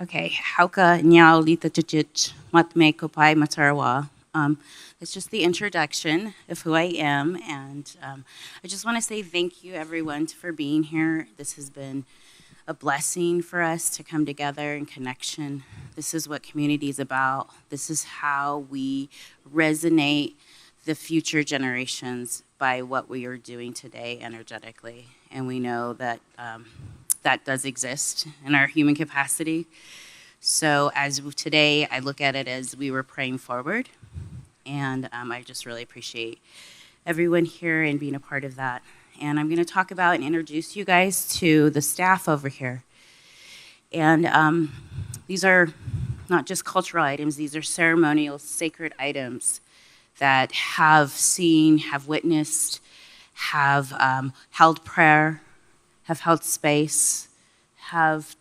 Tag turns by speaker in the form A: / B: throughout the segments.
A: Okay, hauka nyao lita chichich matme kopai matarwa. It's just the introduction of who I am, and I just want to say thank you, everyone, for being here. This has been a blessing for us to come together in connection. This is what community is about. This is how we resonate the future generations by what we are doing today energetically, and we know that that does exist in our human capacity. So as today, I look at it as we were praying forward, and I just really appreciate everyone here and being a part of that. And I'm going to talk about and introduce you guys to the staff over here. And these are not just cultural items, these are ceremonial, sacred items that have seen, have witnessed, have held prayer, have held space, have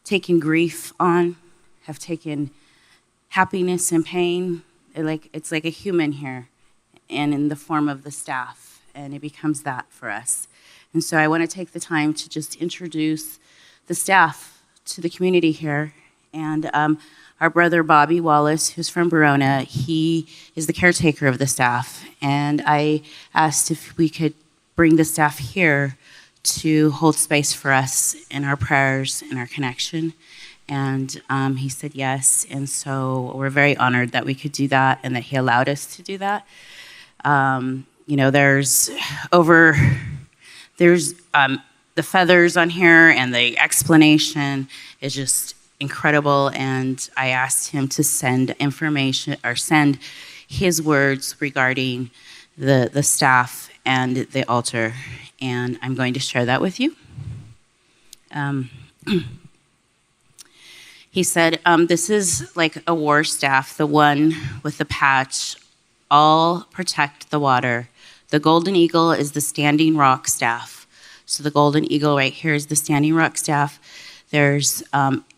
A: taken grief on, have taken happiness and pain. It's like a human here, and in the form of the staff, and it becomes that for us. And so I want to take the time to just introduce the staff to the community here. And our brother Bobby Wallace, who's from Barona, he is the caretaker of the staff. And I asked if we could bring the staff here to hold space for us in our prayers and our connection. And he said yes, and so we're very honored that we could do that and that he allowed us to do that. You know, there's the feathers on here, and the explanation is just incredible, and I asked him to send information or send his words regarding the staff and the altar, and I'm going to share that with you. He said, this is like a war staff, the one with the patch, all protect the water. The golden eagle is the standing rock staff. So the golden eagle right here is the standing rock staff. There's,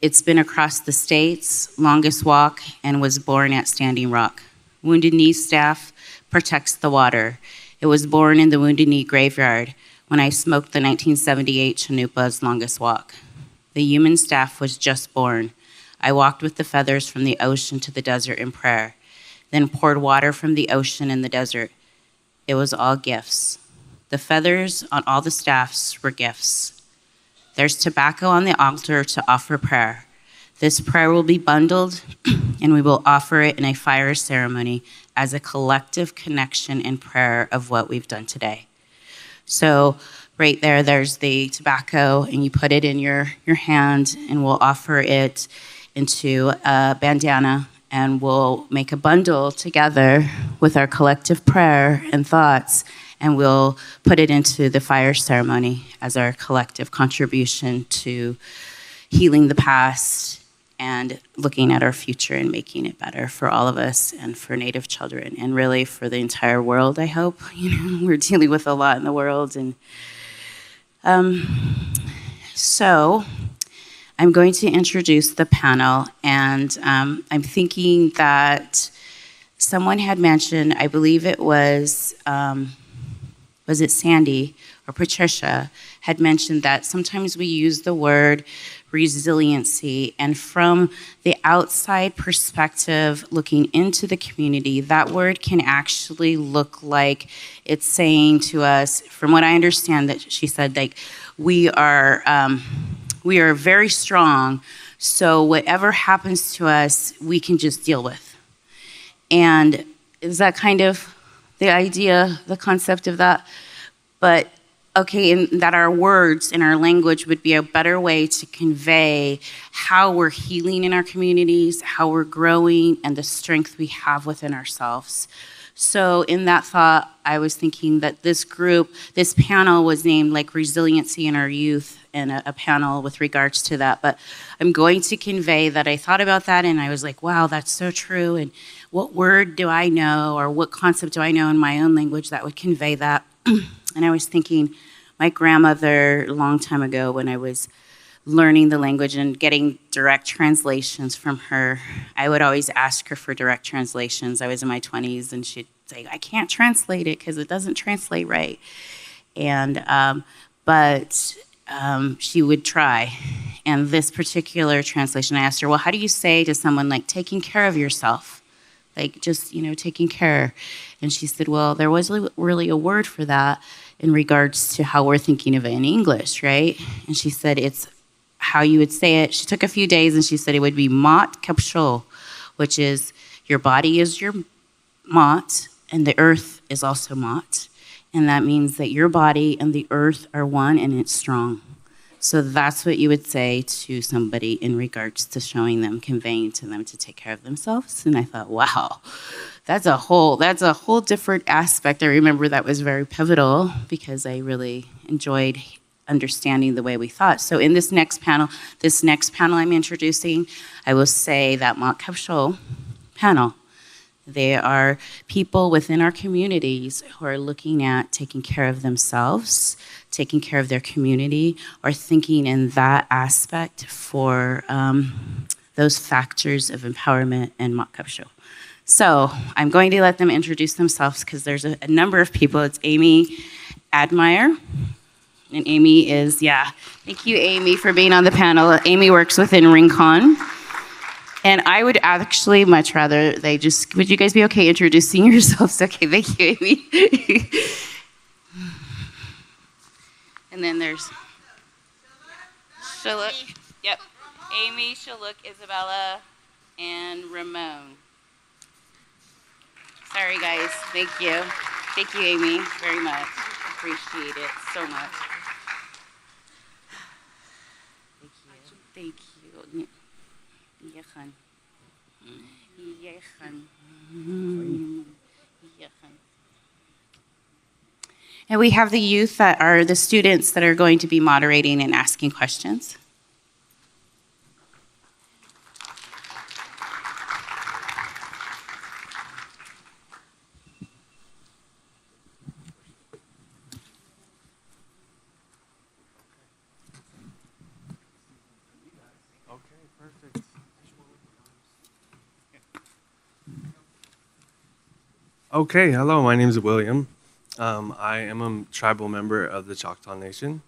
A: it's been across the states, longest walk, and was born at Standing Rock. Wounded Knee staff protects the water. It was born in the Wounded Knee graveyard when I smoked the 1978 Chanupa's longest walk. The human staff was just born. I walked with the feathers from the ocean to the desert in prayer, then poured water from the ocean in the desert. It was all gifts. The feathers on all the staffs were gifts. There's tobacco on the altar to offer prayer. This prayer will be bundled, and we will offer it in a fire ceremony as a collective connection and prayer of what we've done today. So right there, there's the tobacco, and you put it in your hand, and we'll offer it into a bandana, and we'll make a bundle together with our collective prayer and thoughts, and we'll put it into the fire ceremony as our collective contribution to healing the past and looking at our future and making it better for all of us and for Native children and really for the entire world, I hope. You know, we're dealing with a lot in the world. And so I'm going to introduce the panel, and I'm thinking that someone had mentioned, I believe it was it Sandy or Patricia, had mentioned that sometimes we use the word resiliency, and from the outside perspective, looking into the community, that word can actually look like it's saying to us, from what I understand, that she said, like, we are very strong, so whatever happens to us, we can just deal with. And is that kind of the idea, the concept of that? But okay, and that our words and our language would be a better way to convey how we're healing in our communities, how we're growing, and the strength we have within ourselves. So in that thought, I was thinking that this panel was named like Resiliency in Our Youth, and a panel with regards to that. But I'm going to convey that I thought about that, and I was like, wow, that's so true. And what word do I know, or what concept do I know in my own language that would convey that? And I was thinking, my grandmother, a long time ago, when I was learning the language and getting direct translations from her, I would always ask her for direct translations. I was in my 20s, and she'd say, I can't translate it because it doesn't translate right. And but she would try. And this particular translation, I asked her, well, how do you say to someone like taking care of yourself? Like just, taking care. And she said, well, there wasn't really a word for that in regards to how we're thinking of it in English, right? And she said it's how you would say it. She took a few days and she said it would be mat kapshol, which is your body is your mat and the earth is also mat. And that means that your body and the earth are one and it's strong. So that's what you would say to somebody in regards to showing them, conveying to them to take care of themselves. And I thought, wow, that's a whole different aspect. I remember that was very pivotal because I really enjoyed understanding the way we thought. So in this next panel I'm introducing, I will say that Mat Kapshol panel. They are people within our communities who are looking at taking care of themselves, taking care of their community, or thinking in that aspect for those factors of empowerment and Mat Kapshol. So I'm going to let them introduce themselves because there's a number of people. It's Amy Admire. And Amy is, thank you, Amy, for being on the panel. Amy works within Rincon. And I would actually much rather would you guys be okay introducing yourselves? Okay, thank you, Amy. And then there's Shaluk. Yep. Amy, Shaluk, Isabella, and Ramon. Sorry, guys. Thank you. Thank you, Amy, very much. Appreciate it so much. Thank you. And we have the youth that are the students that are going to be moderating and asking questions.
B: Okay, hello, my name is William. I am a tribal member of the Choctaw Nation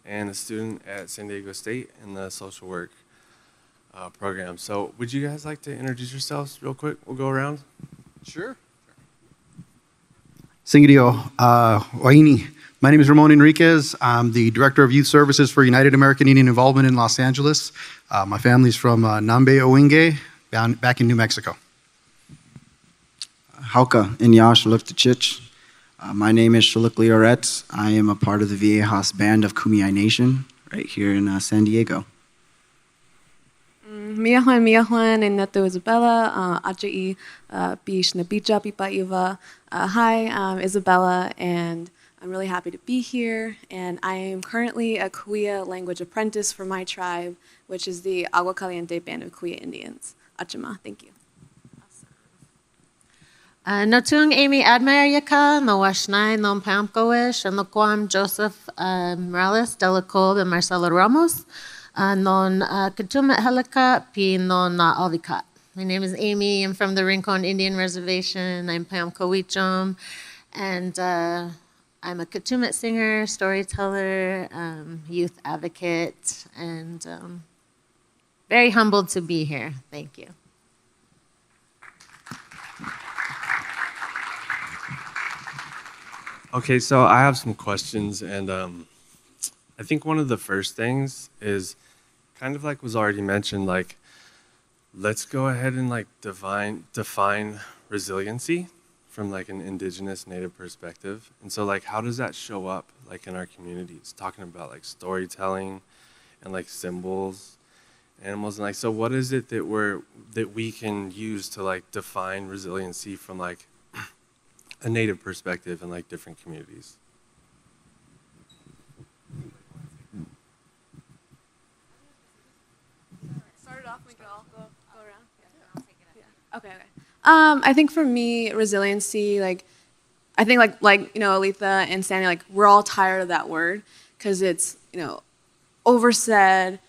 B: and a student at San Diego State in the social work program. So would you guys like to introduce yourselves real quick? We'll go around.
C: Sure. Singidio, Waini. My name is Ramon Enriquez. I'm the Director of Youth Services for United American Indian Involvement in Los Angeles. My family's from Nambe Owinge, back in New Mexico.
D: Hauka, Inya Shaluk Tachich. My name is Shaluk Leo Retz. I am a part of the Viejas band of Kumeyaay Nation right here in San Diego.
E: Miyahuan, and Neto Isabella, Ajai, Bish Nabija Pipa Iva. Hi, I'm Isabella, and I'm really happy to be here. And I am currently a Kuya language apprentice for my tribe, which is the Agua Caliente band of Kuya Indians. Achama, thank you.
F: Notung Amy Admire Yaka, Mawashnai, Nom Pamkoish, and Loquam Joseph Morales, Delacob, and Marcelo Ramos, Non Katumet Helika, P Non Alvikat. My name is Amy. I'm from the Rincon Indian Reservation. I'm Pamkowichum, and I'm a Katumet singer, storyteller, youth advocate, and very humbled to be here. Thank you.
B: Okay, so I have some questions, and I think one of the first things is kind of like was already mentioned, like, let's go ahead and like define resiliency from like an Indigenous Native perspective. And so like, how does that show up like in our communities? Talking about like storytelling and like symbols, animals, and like, so what is it that we can use to like define resiliency from like a Native perspective in like different communities?
E: Start it off, we can all go around. Yeah, I'll take it up. Yeah. Okay. I think for me, resiliency, like, I think like Aletha and Sandy, like, we're all tired of that word because it's, oversaid,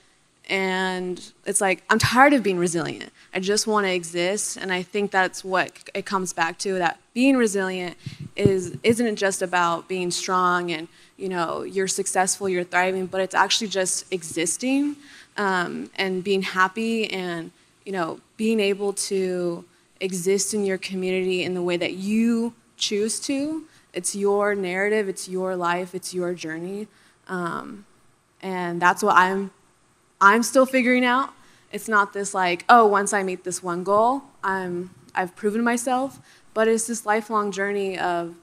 E: and it's like, I'm tired of being resilient. I just want to exist, and I think that's what it comes back to, that being resilient isn't just about being strong and, you know, you're successful, you're thriving, but it's actually just existing and being happy and, you know, being able to exist in your community in the way that you choose to. It's your narrative, it's your life, it's your journey. And that's what I'm still figuring out. It's not this like, oh, once I meet this one goal, I've proven myself, but it's this lifelong journey of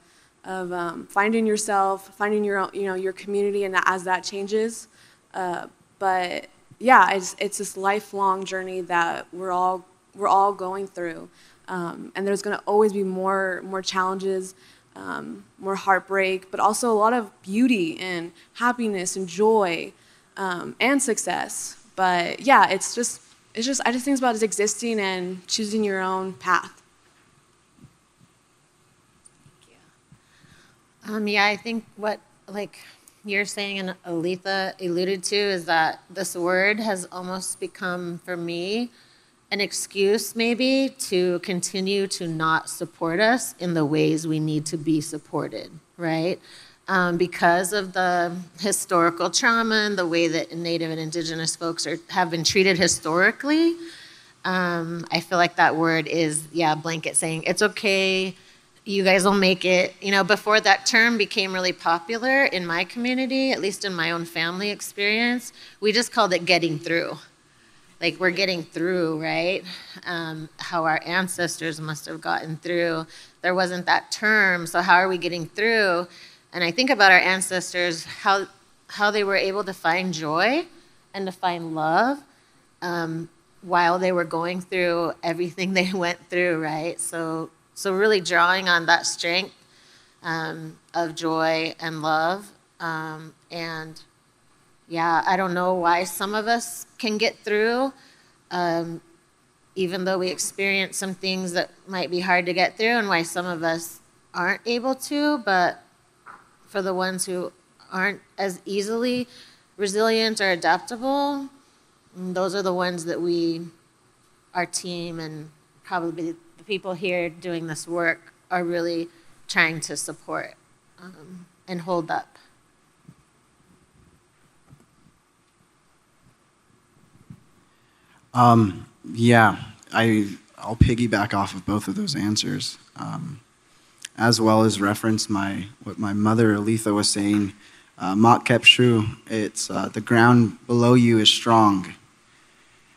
E: finding yourself, finding your own, you know, your community, and as that changes. But yeah, it's this lifelong journey that we're all going through, and there's going to always be more challenges, more heartbreak, but also a lot of beauty and happiness and joy and success. But yeah, it's just I just think it's about existing and choosing your own path.
F: Yeah, I think what like you're saying and Aletha alluded to is that this word has almost become, for me, an excuse maybe to continue to not support us in the ways we need to be supported, right? Because of the historical trauma and the way that Native and Indigenous folks have been treated historically, I feel like that word is, blanket saying, it's okay, you guys will make it. You know, before that term became really popular in my community, at least in my own family experience, we just called it getting through. Like, we're getting through, right? How our ancestors must have gotten through. There wasn't that term, so how are we getting through? And I think about our ancestors, how they were able to find joy and to find love while they were going through everything they went through, right? So really drawing on that strength of joy and love. And yeah, I don't know why some of us can get through, even though we experience some things that might be hard to get through, and why some of us aren't able to, but for the ones who aren't as easily resilient or adaptable, those are the ones that our team and probably the people here doing this work are really trying to support and hold up.
D: I'll piggyback off of both of those answers, as well as reference what my mother Aletha was saying. Mak Kepshu, it's the ground below you is strong,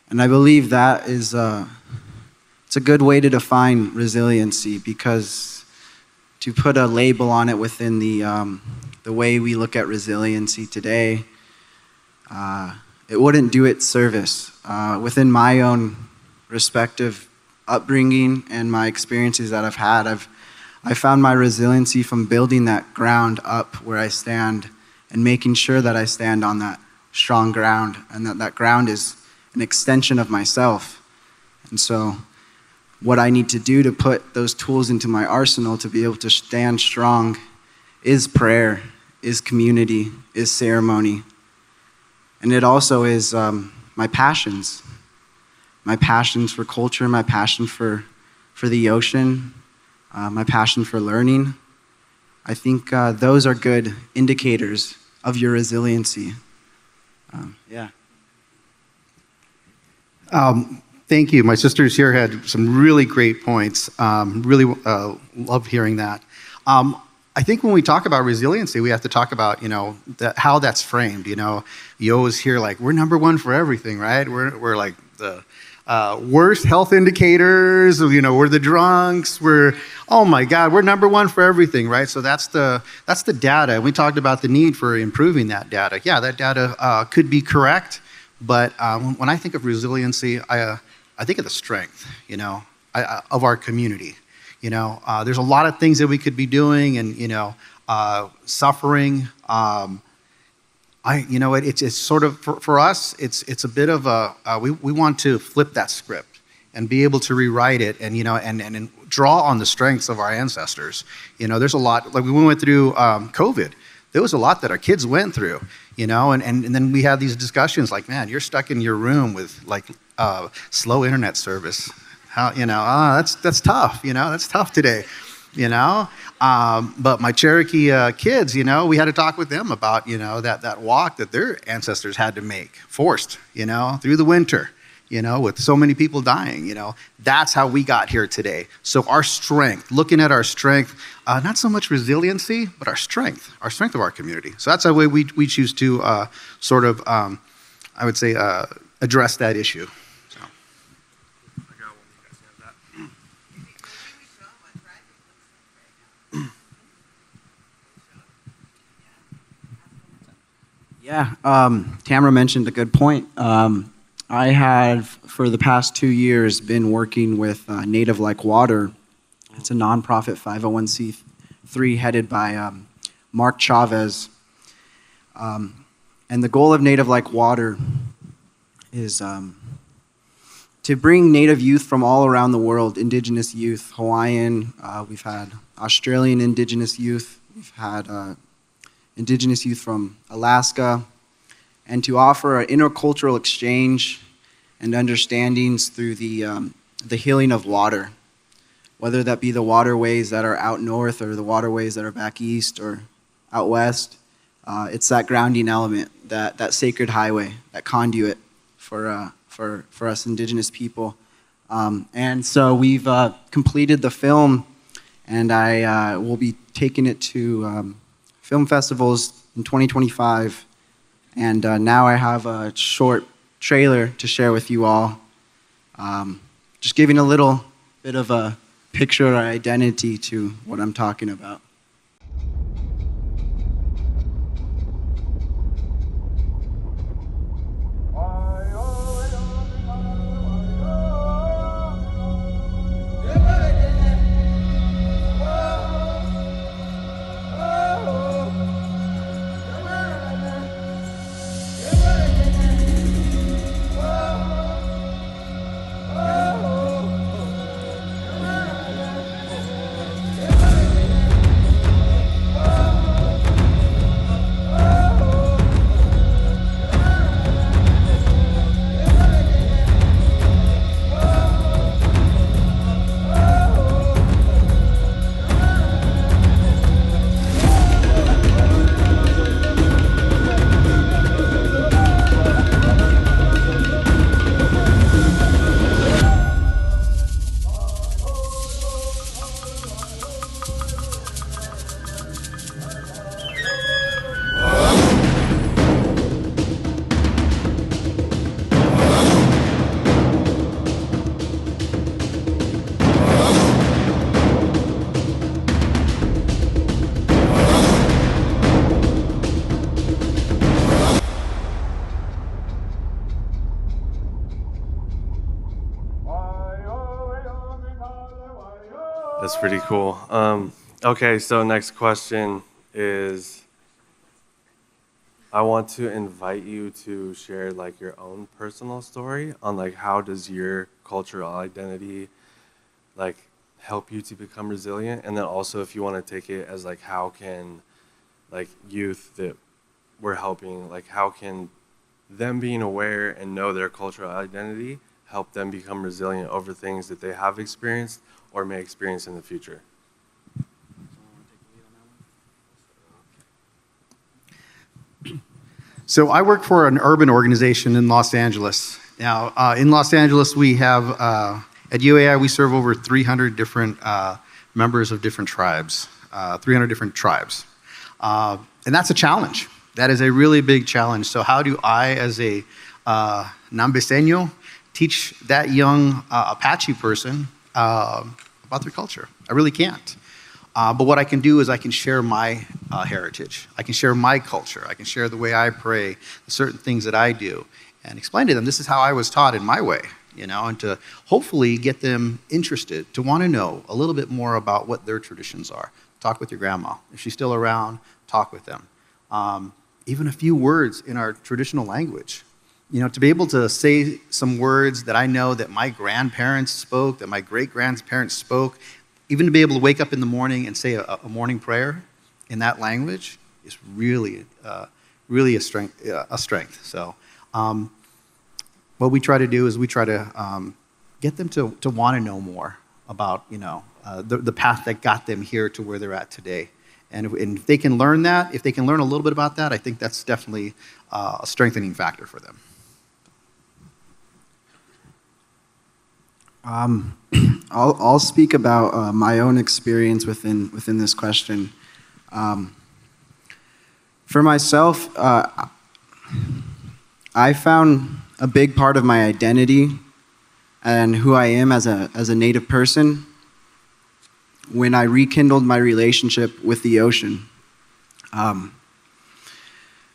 D: and I believe that is it's a good way to define resiliency, because to put a label on it within the way we look at resiliency today, it wouldn't do it service. Within my own respective upbringing and my experiences that I've had, I found my resiliency from building that ground up where I stand and making sure that I stand on that strong ground, and that ground is an extension of myself. And so what I need to do to put those tools into my arsenal to be able to stand strong is prayer, is community, is ceremony. And it also is my passions for culture, my passion for the ocean, my passion for learning. I think those are good indicators of your resiliency.
C: Thank you. My sisters here had some really great points. Really love hearing that. I think when we talk about resiliency, we have to talk about, how that's framed. You always hear like, we're number one for everything, right? We're like the worst health indicators. We're the drunks. Oh my God, we're number one for everything, right? So that's the data. We talked about the need for improving that data. Yeah, that data could be correct, but when I think of resiliency, I think of the strength, of our community. There's a lot of things that we could be doing, and suffering. It's sort of for us. It's a bit of we want to flip that script and be able to rewrite it, and and draw on the strengths of our ancestors. There's a lot. Like, we went through COVID. There was a lot that our kids went through. And then we had these discussions like, man, you're stuck in your room with like slow internet service. How that's tough. That's tough today. you know. But my Cherokee kids, you know, we had to talk with them about, you know, that walk that their ancestors had to make, forced, you know, through the winter, you know, with so many people dying, you know. That's how we got here today. So our strength, looking at our strength, not so much resiliency, but our strength of our community. So that's the way we choose to sort of, I would say, address that issue. So.
D: Yeah, Tamara mentioned a good point. I have, for the past 2 years, been working with Native Like Water. It's a nonprofit 501c3 headed by Mark Chavez. And the goal of Native Like Water is to bring Native youth from all around the world, Indigenous youth, Hawaiian, we've had Australian Indigenous youth, we've had Indigenous youth from Alaska, and to offer an intercultural exchange and understandings through the healing of water, whether that be the waterways that are out north or the waterways that are back east or out west. It's that grounding element, that sacred highway, that conduit for us Indigenous people. And so we've completed the film, and I will be taking it to film festivals in 2025. And now I have a short trailer to share with you all, just giving a little bit of a picture or identity to what I'm talking about.
B: That's pretty cool. Okay, so next question is, I want to invite you to share like your own personal story on like how does your cultural identity like help you to become resilient, and then also if you want to take it as like how can like youth that we're helping, like how can them being aware and know their cultural identity help them become resilient over things that they have experienced or may experience in the future.
C: So I work for an urban organization in Los Angeles. Now, in Los Angeles, we have, at UAI, we serve over 300 different members of different tribes, 300 different tribes. And that's a challenge. That is a really big challenge. So how do I, as a Nambeseño, teach that young Apache person about their culture? I really can't. But what I can do is I can share my heritage. I can share my culture. I can share the way I pray, the certain things that I do, and explain to them this is how I was taught in my way, you know, and to hopefully get them interested, to want to know a little bit more about what their traditions are. Talk with your grandma. If she's still around, talk with them. Even a few words in our traditional language. You know, to be able to say some words that I know that my grandparents spoke, that my great-grandparents spoke, even to be able to wake up in the morning and say a morning prayer in that language is really, really a strength. So what we try to do is we try to get them to want to know more about the path that got them here to where they're at today. And if they can learn that, if they can learn a little bit about that, I think that's definitely a strengthening factor for them.
D: I'll speak about my own experience within this question. For myself, I found a big part of my identity and who I am as a Native person when I rekindled my relationship with the ocean.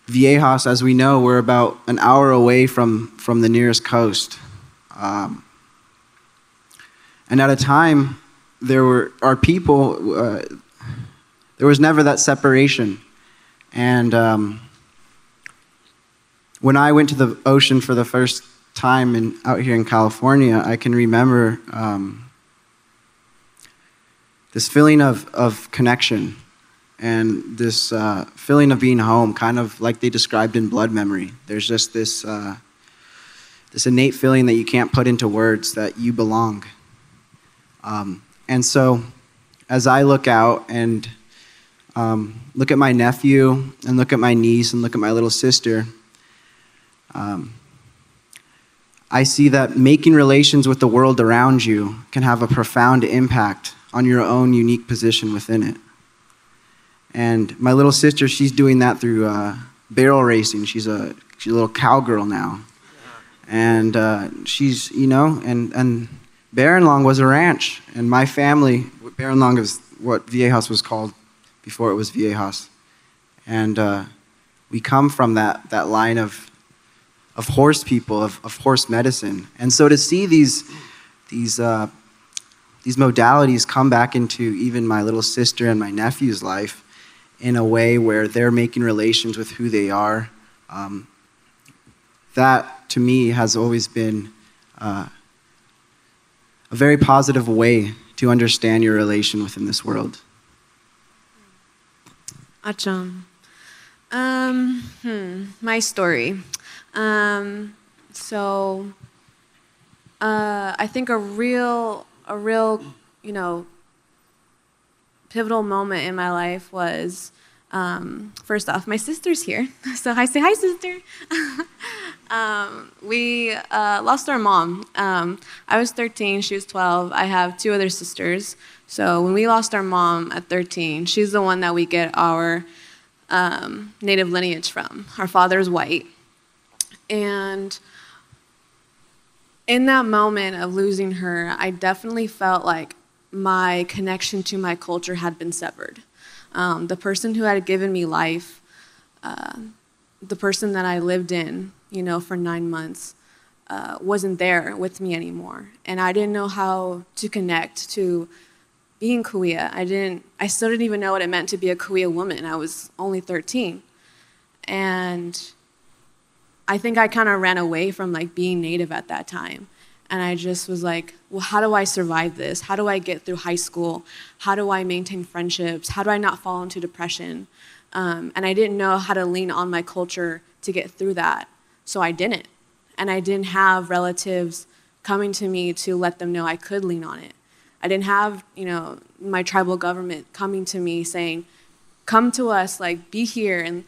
D: Viejas, as we know, we're about an hour away from the nearest coast. And at a time, there was never that separation. And when I went to the ocean for the first time out here in California, I can remember this feeling of connection and this feeling of being home, kind of like they described in Blood Memory. There's just this innate feeling that you can't put into words that you belong. And so as I look out and look at my nephew and look at my niece and look at my little sister, I see that making relations with the world around you can have a profound impact on your own unique position within it. And my little sister, she's doing that through barrel racing. She's a little cowgirl now. And she's, and Barronlong was a ranch. And my family, Barronlong is what Viejas was called before it was Viejas. And we come from that line of horse people, of horse medicine. And so to see these modalities come back into even my little sister and my nephew's life in a way where they're making relations with who they are, that to me has always been a very positive way to understand your relation within this world.
E: Acham. My story. I think a real, pivotal moment in my life was, first off, my sister's here. So I say hi, sister. We lost our mom. I was 13, she was 12. I have 2 other sisters. So when we lost our mom at 13, she's the one that we get our Native lineage from. Our father's white. And in that moment of losing her, I definitely felt like my connection to my culture had been severed. The person who had given me life, the person that I lived in, for 9 months, wasn't there with me anymore. And I didn't know how to connect to being Kuya. I still didn't even know what it meant to be a Kuya woman. I was only 13. And I think I kind of ran away from being Native at that time. And I just was like, well, how do I survive this? How do I get through high school? How do I maintain friendships? How do I not fall into depression? And I didn't know how to lean on my culture to get through that. So I didn't. And I didn't have relatives coming to me to let them know I could lean on it. I didn't have, my tribal government coming to me saying, come to us, be here and,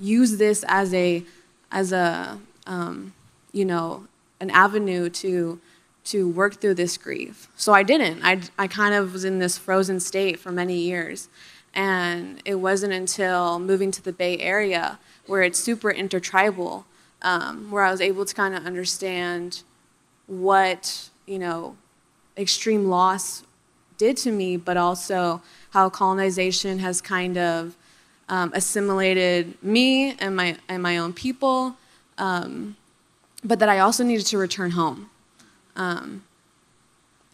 E: use this as an avenue to work through this grief. So I didn't. I kind of was in this frozen state for many years. And it wasn't until moving to the Bay Area, where it's super intertribal, where I was able to kind of understand what, extreme loss did to me, but also how colonization has kind of assimilated me and my own people, but that I also needed to return home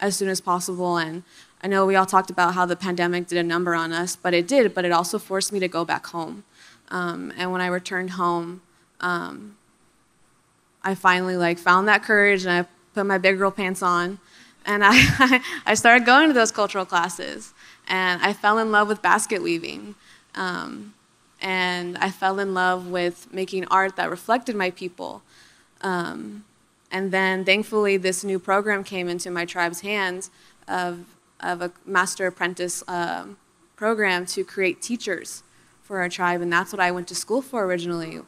E: as soon as possible. And I know we all talked about how the pandemic did a number on us, but it did, but it also forced me to go back home. And when I returned home, I finally found that courage, and I put my big girl pants on, and I started going to those cultural classes, and I fell in love with basket weaving. And I fell in love with making art that reflected my people. And then thankfully this new program came into my tribe's hands of a master apprentice program to create teachers for our tribe, and that's what I went to school for originally.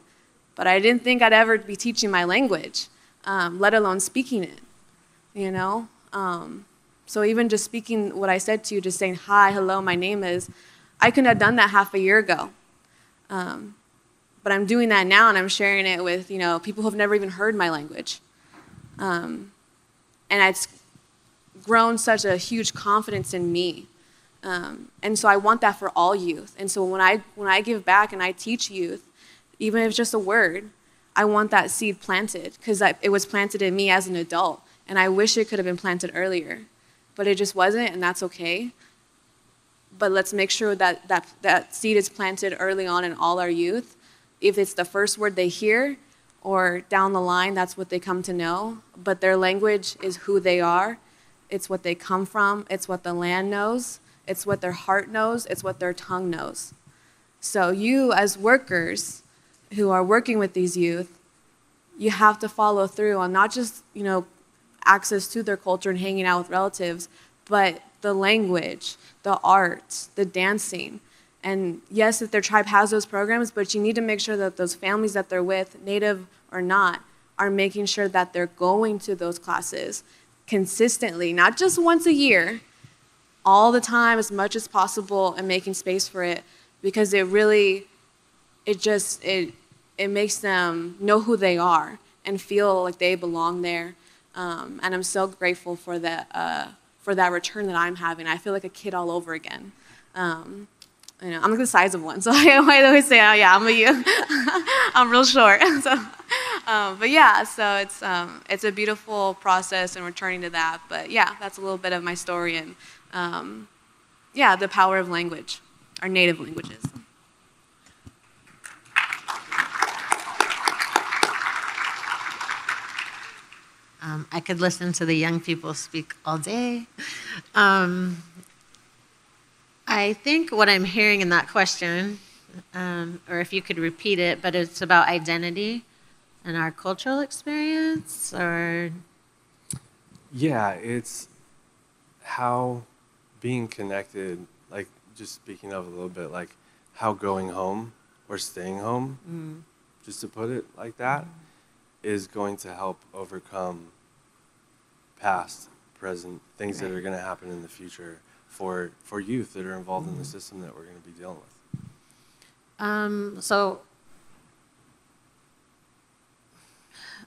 E: But I didn't think I'd ever be teaching my language, let alone speaking it, you know? So even just speaking what I said to you, just saying, hi, hello, my name is, I couldn't have done that half a year ago. But I'm doing that now, and I'm sharing it with, you know, people who have never even heard my language. And it's grown such a huge confidence in me. And so I want that for all youth. And so when I give back and I teach youth, even if it's just a word, I want that seed planted, because it was planted in me as an adult. And I wish it could have been planted earlier. But it just wasn't, and that's okay. But let's make sure that seed is planted early on in all our youth. If it's the first word they hear, or down the line, that's what they come to know. But their language is who they are. It's what they come from. It's what the land knows. It's what their heart knows. It's what their tongue knows. So you, as workers who are working with these youth, you have to follow through on not just, you know, access to their culture and hanging out with relatives, but the language, the art, the dancing. And yes, if their tribe has those programs, but you need to make sure that those families that they're with, native or not, are making sure that they're going to those classes consistently, not just once a year, all the time, as much as possible, and making space for it, because it really, it makes them know who they are and feel like they belong there. And I'm so grateful for that return that I'm having. I feel like a kid all over again. You know, I'm like the size of one, so I always say, oh yeah, I'm a you. I'm real short. So, but yeah, so it's a beautiful process and returning to that. But yeah, that's a little bit of my story, and yeah, the power of language, our native languages.
F: I could listen to the young people speak all day. I think what I'm hearing in that question, or if you could repeat it, but it's about identity and our cultural experience, or?
B: Yeah, it's how being connected, like just speaking of a little bit, like how going home or staying home, just to put it like that, is going to help overcome past, present, things that are going to happen in the future for youth that are involved in the system that we're going to be dealing with.
F: So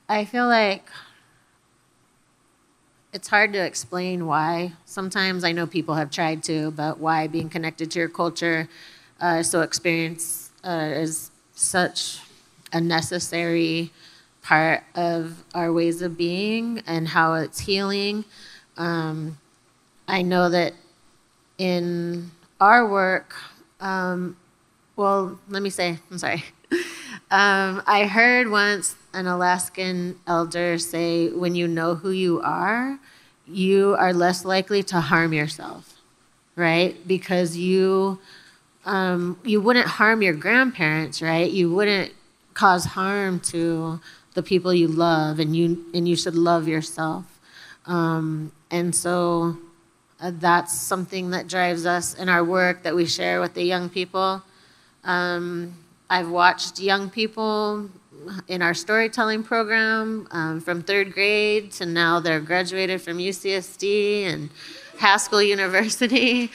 F: I feel like it's hard to explain why. Sometimes I know people have tried to, but why being connected to your culture is such a necessary part of our ways of being and how it's healing. I know that in our work, well, let me say, I'm sorry. I heard once an Alaskan elder say, when you know who you are less likely to harm yourself, right? Because you wouldn't harm your grandparents, right? You wouldn't cause harm to the people you love, and you should love yourself. And so that's something that drives us in our work that we share with the young people. I've watched young people in our storytelling program from 3rd grade to now they're graduated from UCSD and Haskell University.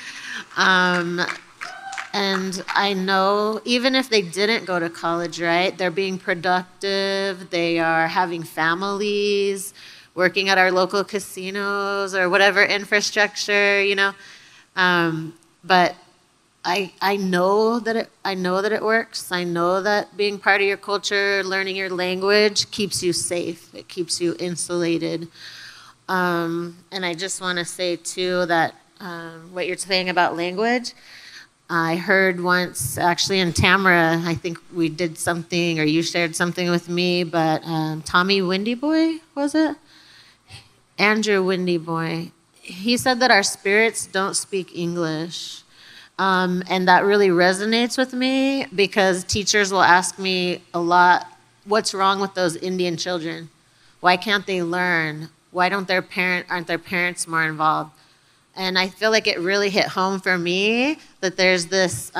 F: And I know even if they didn't go to college, right, they're being productive, they are having families, working at our local casinos or whatever infrastructure, you know. But I know that it works. I know that being part of your culture, learning your language keeps you safe. It keeps you insulated. And I just want to say too that what you're saying about language, I heard once, actually in Tamara, I think we did something, or you shared something with me, but Tommy Windyboy, was it? Andrew Windyboy. He said that our spirits don't speak English. And that really resonates with me because teachers will ask me a lot, what's wrong with those Indian children? Why can't they learn? Why aren't their parents more involved? And I feel like it really hit home for me that there's this,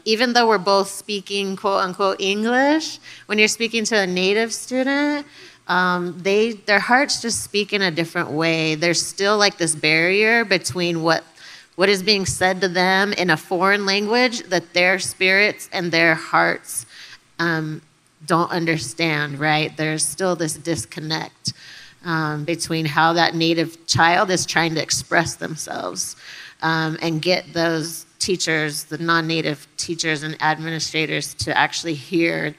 F: even though we're both speaking quote unquote English, when you're speaking to a native student, their hearts just speak in a different way. There's still like this barrier between what is being said to them in a foreign language that their spirits and their hearts don't understand, right? There's still this disconnect between how that native child is trying to express themselves and get those teachers, the non-native teachers and administrators, to actually hear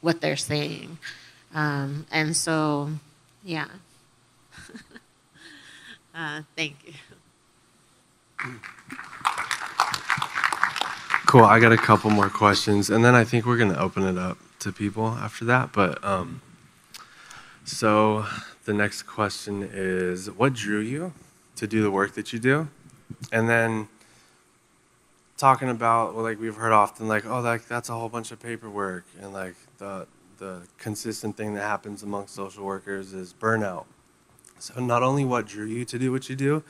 F: what they're saying. And so, yeah. Thank you.
B: Cool. I got a couple more questions, and then I think we're going to open it up to people after that. But so the next question is, what drew you to do the work that you do? And then talking about, well, like we've heard often, like, oh, that's a whole bunch of paperwork, and like the consistent thing that happens amongst social workers is burnout. So not only what drew you to do what you do,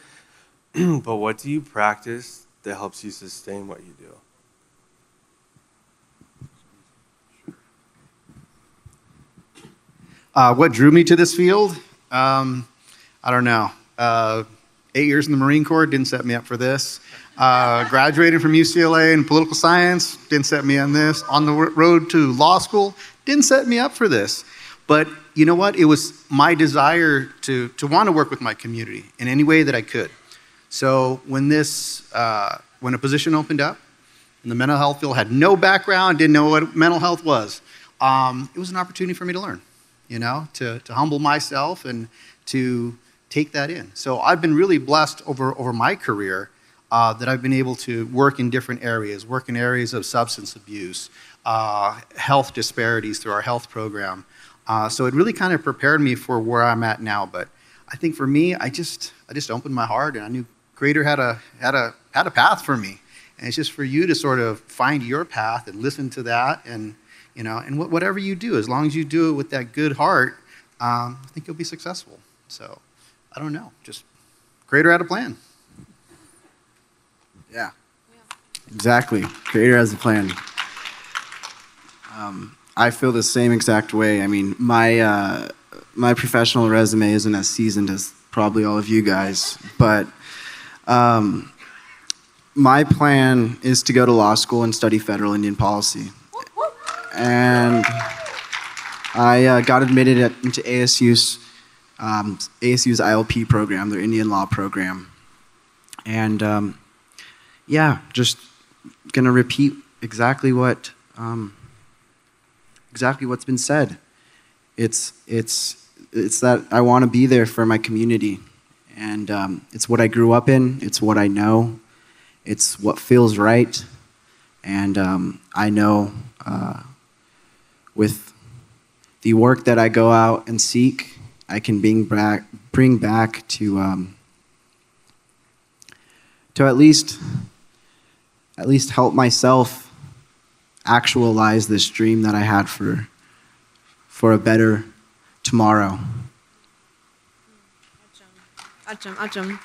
B: but what do you practice that helps you sustain what you do?
C: What drew me to this field? I don't know. 8 years in the Marine Corps didn't set me up for this. Graduating from UCLA in political science didn't set me on this. On the road to law school didn't set me up for this. But you know what? It was my desire to want to work with my community in any way that I could. So when a position opened up in the mental health field, had no background, didn't know what mental health was, it was an opportunity for me to learn, to humble myself and to take that in. So I've been really blessed over my career that I've been able to work in different areas, work in areas of substance abuse, health disparities through our health program. So it really kind of prepared me for where I'm at now. But I think for me, I just opened my heart, and I knew Creator had a path for me. And it's just for you to sort of find your path and listen to that, and whatever you do, as long as you do it with that good heart, I think you'll be successful. So I don't know, just Creator had a plan.
D: Yeah, exactly. Creator has a plan. I feel the same exact way. I mean, my professional resume isn't as seasoned as probably all of you guys, but my plan is to go to law school and study federal Indian policy. And I got admitted into ASU's ILP program, their Indian law program. And just gonna repeat exactly what's been said. It's that I want to be there for my community, and it's what I grew up in. It's what I know. It's what feels right, and I know with the work that I go out and seek, I can bring back to at least help myself actualize this dream that I had for a better tomorrow.
E: Acham.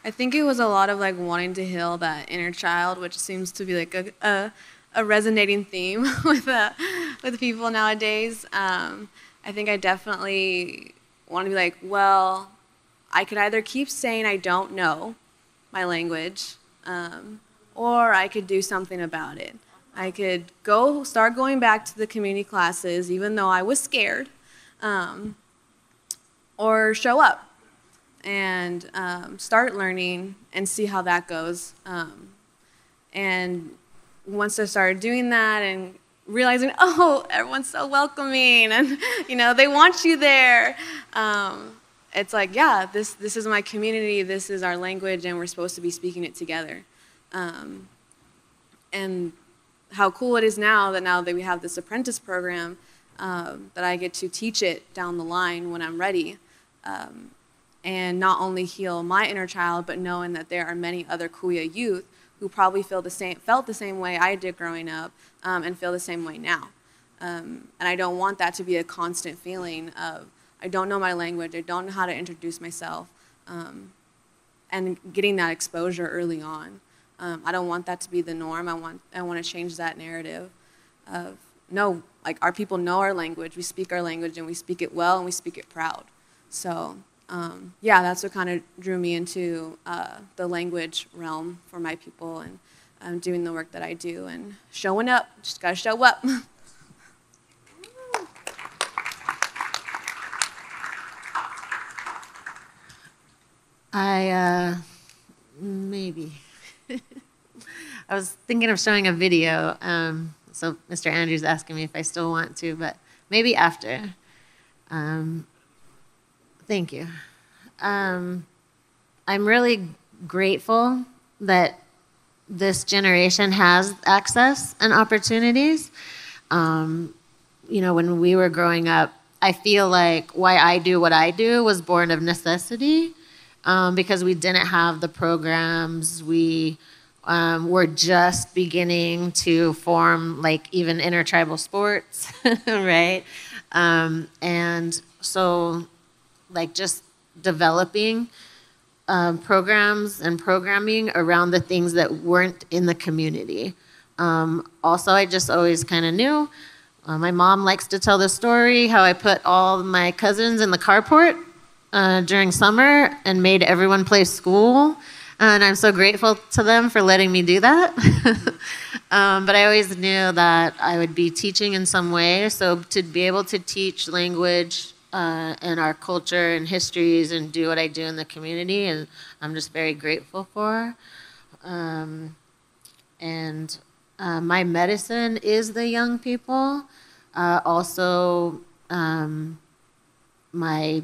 E: I think it was a lot of like wanting to heal that inner child, which seems to be like a resonating theme with people nowadays. I think I definitely want to be like, well, I could either keep saying I don't know my language, or I could do something about it. I could start going back to the community classes, even though I was scared, or show up and start learning and see how that goes. And once I started doing that and realizing, oh, everyone's so welcoming, and they want you there. It's like, yeah, this is my community, this is our language, and we're supposed to be speaking it together. And how cool it is now that we have this apprentice program, that I get to teach it down the line when I'm ready. And not only heal my inner child, but knowing that there are many other Kuya youth who probably felt the same way I did growing up, and feel the same way now. And I don't want that to be a constant feeling of, I don't know my language, I don't know how to introduce myself, and getting that exposure early on. I don't want that to be the norm. I want to change that narrative of, no, like our people know our language, we speak our language, and we speak it well, and we speak it proud. So yeah, that's what kind of drew me into the language realm for my people, and doing the work that I do, and showing up, just gotta show up.
F: Maybe. I was thinking of showing a video, so Mr. Andrews asking me if I still want to, but maybe after. Thank you. I'm really grateful that this generation has access and opportunities. You know, when we were growing up, I feel like why I do what I do was born of necessity, because we didn't have the programs. We were just beginning to form like even intertribal sports, right? And so like just developing programs and programming around the things that weren't in the community. Also, I just always kind of knew. My mom likes to tell the story how I put all my cousins in the carport during summer and made everyone play school. And I'm so grateful to them for letting me do that. But I always knew that I would be teaching in some way. So to be able to teach language and our culture and histories and do what I do in the community, and I'm just very grateful for. My medicine is the young people. Also, I'm a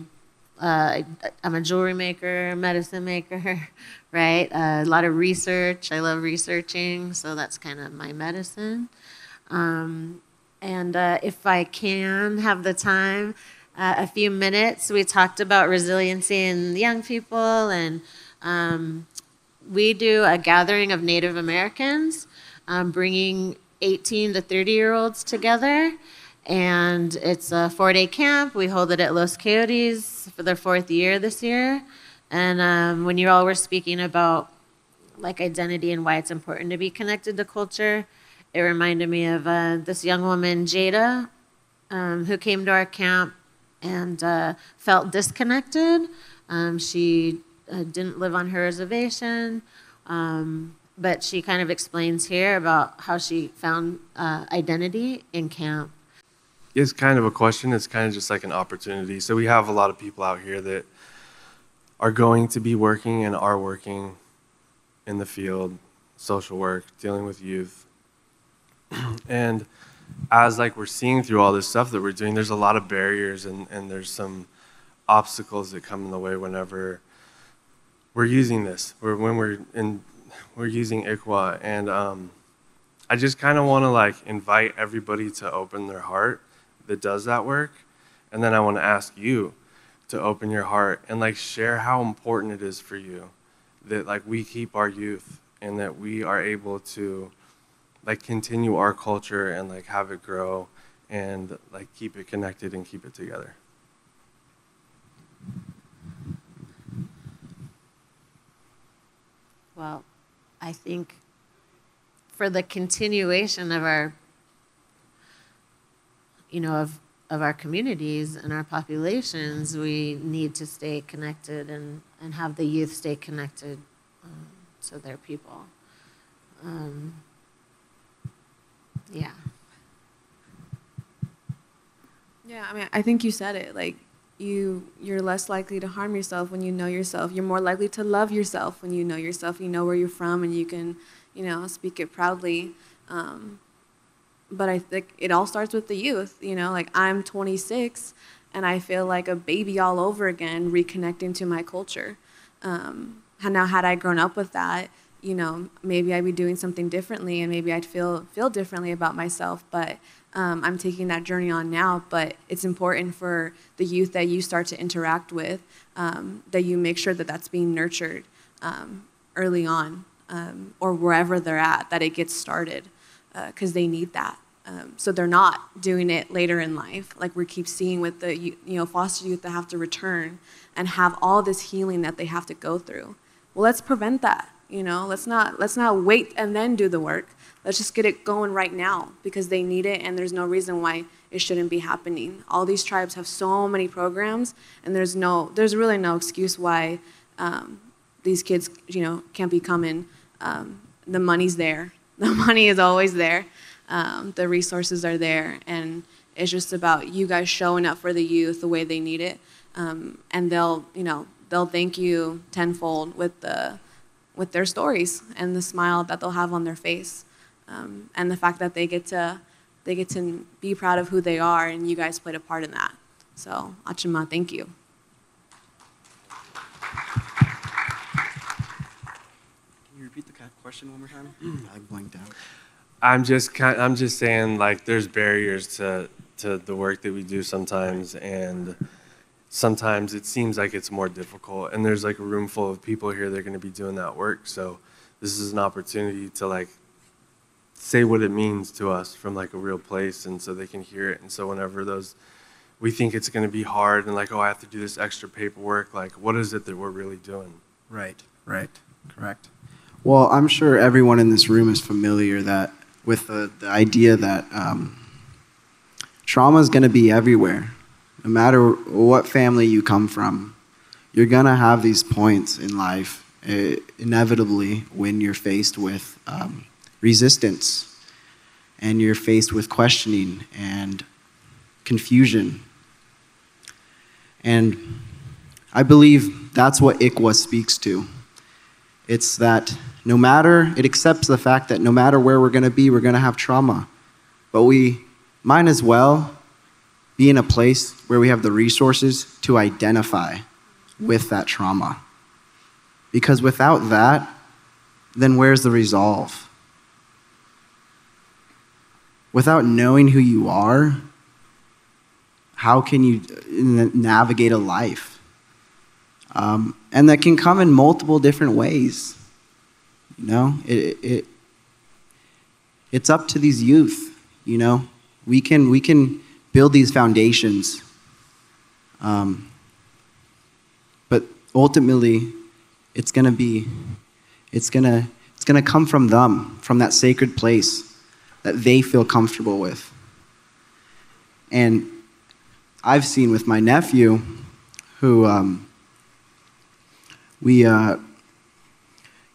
F: jewelry maker, medicine maker, right? A lot of research. I love researching, so that's kind of my medicine. If I can have the time, a few minutes, we talked about resiliency in young people, and we do a gathering of Native Americans, bringing 18 to 30-year-olds together. And it's a 4-day camp. We hold it at Los Coyotes for their 4th year this year. And when you all were speaking about like identity and why it's important to be connected to culture, it reminded me of this young woman, Jada, who came to our camp and felt disconnected. She didn't live on her reservation, but she kind of explains here about how she found identity in camp.
B: It's kind of a question. It's kind of just like an opportunity. So we have a lot of people out here that are going to be working and are working in the field, social work, dealing with youth. And as like we're seeing through all this stuff that we're doing, there's a lot of barriers and there's some obstacles that come in the way whenever we're using this, when we're using ICWA. And I just kind of want to like invite everybody to open their heart that does that work. And then I want to ask you to open your heart and like share how important it is for you that like we keep our youth and that we are able to like continue our culture and like have it grow and like keep it connected and keep it together.
F: Well, I think for the continuation of our, of our communities and our populations, we need to stay connected and have the youth stay connected to their people. Yeah.
E: Yeah, I mean, I think you said it. Like, you're less likely to harm yourself when you know yourself. You're more likely to love yourself when you know yourself. You know where you're from, and you can, speak it proudly. But I think it all starts with the youth. Like I'm 26, and I feel like a baby all over again, reconnecting to my culture. And now, had I grown up with that, maybe I'd be doing something differently, and maybe I'd feel differently about myself. But I'm taking that journey on now. But it's important for the youth that you start to interact with, that you make sure that that's being nurtured early on, or wherever they're at, that it gets started, because they need that. so they're not doing it later in life, like we keep seeing with the foster youth that have to return and have all this healing that they have to go through. Well, let's prevent that. Let's not wait and then do the work. Let's just get it going right now because they need it, and there's no reason why it shouldn't be happening. All these tribes have so many programs, and there's really no excuse why these kids, can't be coming. The money's there. The money is always there. The resources are there, and it's just about you guys showing up for the youth the way they need it, and they'll thank you tenfold with their stories and the smile that they'll have on their face, and the fact that they get to be proud of who they are, and you guys played a part in that. So, Achima, thank you.
D: Can you repeat the question one more time? I blanked out.
B: I'm just saying, like, there's barriers to the work that we do sometimes, and sometimes it seems like it's more difficult, and there's like a room full of people here that are going to be doing that work. So this is an opportunity to like say what it means to us from like a real place, and so they can hear it. And so whenever we think it's going to be hard and like, oh, I have to do this extra paperwork, like, what is it that we're really doing?
D: Right, correct. Well, I'm sure everyone in this room is familiar with the idea that trauma is going to be everywhere. No matter what family you come from, you're going to have these points in life, inevitably, when you're faced with resistance, and you're faced with questioning and confusion. And I believe that's what ICWA speaks to. It's that it accepts the fact that no matter where we're going to be, we're going to have trauma. But we might as well be in a place where we have the resources to identify with that trauma. Because without that, then where's the resolve? Without knowing who you are, how can you navigate a life? And that can come in multiple different ways. It's up to these youth. We can build these foundations, but ultimately, it's gonna come from them, from that sacred place that they feel comfortable with. And I've seen with my nephew, who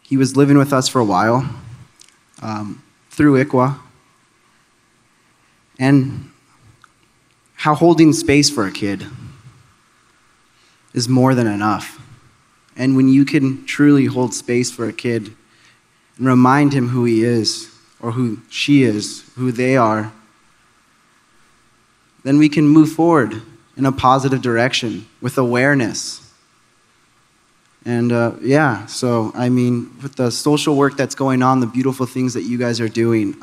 D: he was living with us for a while through ICWA, and how holding space for a kid is more than enough. And when you can truly hold space for a kid and remind him who he is, or who she is, who they are, then we can move forward in a positive direction with awareness. And so I mean, with the social work that's going on, the beautiful things that you guys are doing,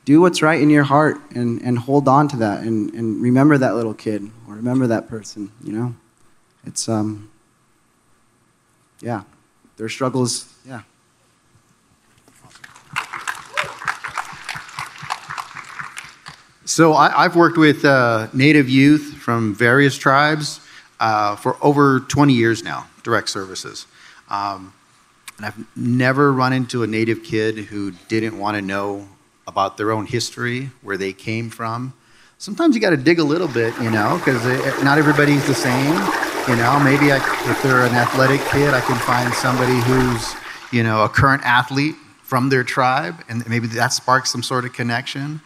D: do what's right in your heart and hold on to that and remember that little kid or remember that person, It's, their struggles,
C: So I've worked with Native youth from various tribes for over 20 years now, direct services. And I've never run into a Native kid who didn't want to know about their own history, where they came from. Sometimes you got to dig a little bit, because not everybody's the same. Maybe if they're an athletic kid, I can find somebody who's, a current athlete from their tribe, and maybe that sparks some sort of connection.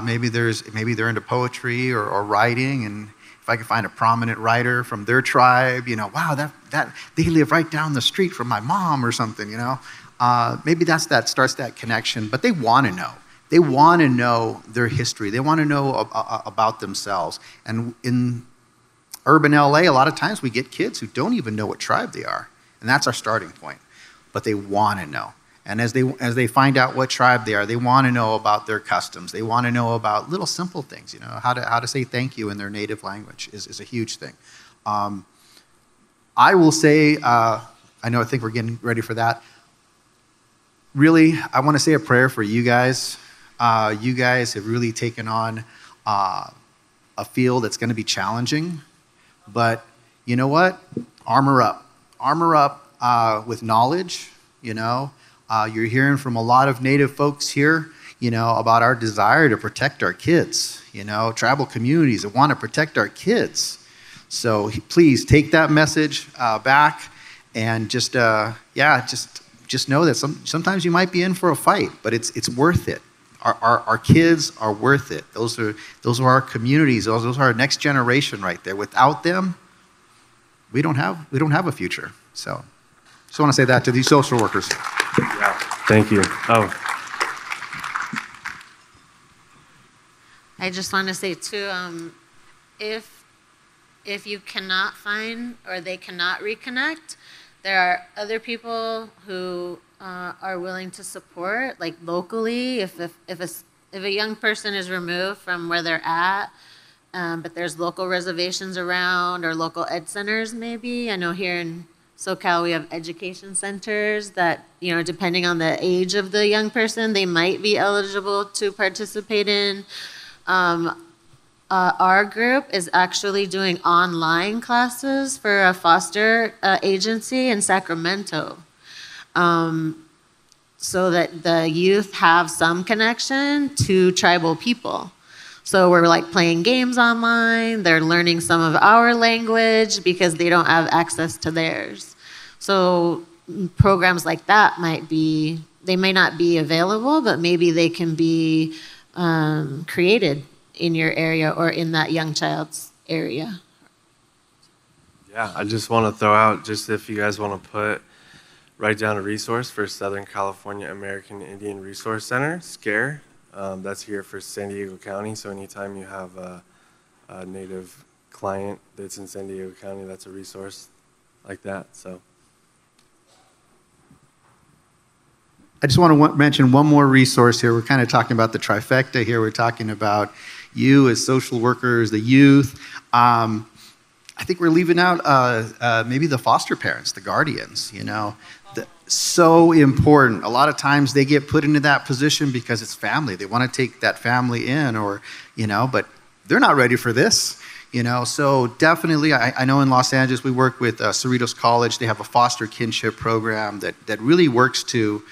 C: Maybe they're into poetry or writing, and if I can find a prominent writer from their tribe, wow, that they live right down the street from my mom or something, maybe that starts that connection. But they want to know. They want to know their history. They want to know about themselves. And in urban LA, a lot of times we get kids who don't even know what tribe they are, and that's our starting point. But they want to know. And as they find out what tribe they are, they want to know about their customs. They want to know about little simple things, how to say thank you in their native language is a huge thing. I will say, I think we're getting ready for that. really, I want to say a prayer for you guys. You guys have really taken on a field that's going to be challenging, but you know what? Armor up. Armor up with knowledge, you know. You're hearing from a lot of Native folks here, you know, about our desire to protect our kids, you know, tribal communities that want to protect our kids. So please take that message back and just know that sometimes you might be in for a fight, but it's worth it. Our kids are worth it. Those are our communities. Those are our next generation right there. Without them, we don't have a future. So just want to say that to these social workers.
B: Yeah, thank you. Oh.
F: I just want to say too, if you cannot find or they cannot reconnect, there are other people who are willing to support, like locally. If a young person is removed from where they're at, but there's local reservations around or local ed centers, maybe. I know here in SoCal we have education centers that, you know, depending on the age of the young person, they might be eligible to participate in. Our group is actually doing online classes for a foster agency in Sacramento, so that the youth have some connection to tribal people. So we're like playing games online, they're learning some of our language because they don't have access to theirs. So programs like that they may not be available, but maybe they can be created in your area or in that young child's area.
B: Yeah, I just want to throw out, just if you guys want to write down a resource for Southern California American Indian Resource Center, SCARE. That's here for San Diego County. So anytime you have a Native client that's in San Diego County, that's a resource like that. So.
C: I just want to mention one more resource here. We're kind of talking about the trifecta here. We're talking about you as social workers, the youth. I think we're leaving out maybe the foster parents, the guardians, you know. So important. A lot of times they get put into that position because it's family. They want to take that family in, or, you know, but they're not ready for this, you know. So definitely, I know in Los Angeles we work with Cerritos College. They have a foster kinship program that really works to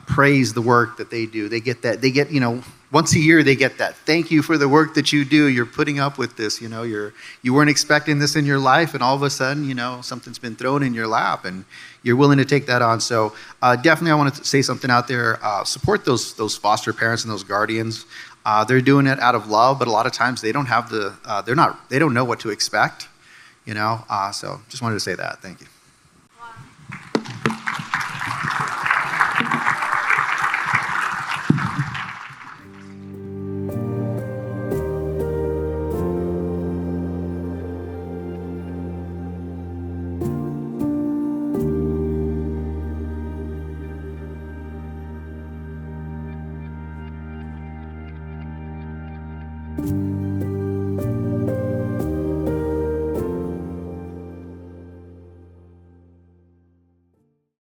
C: praise the work that they do. They get, you know, once a year they get that. Thank you for the work that you do. You're putting up with this, you know, you weren't expecting this in your life, and all of a sudden, you know, something's been thrown in your lap and you're willing to take that on. So definitely I want to say something out there. Support those foster parents and those guardians. They're doing it out of love, but a lot of times they don't have they don't know what to expect, you know. So just wanted to say that. Thank you.
G: you.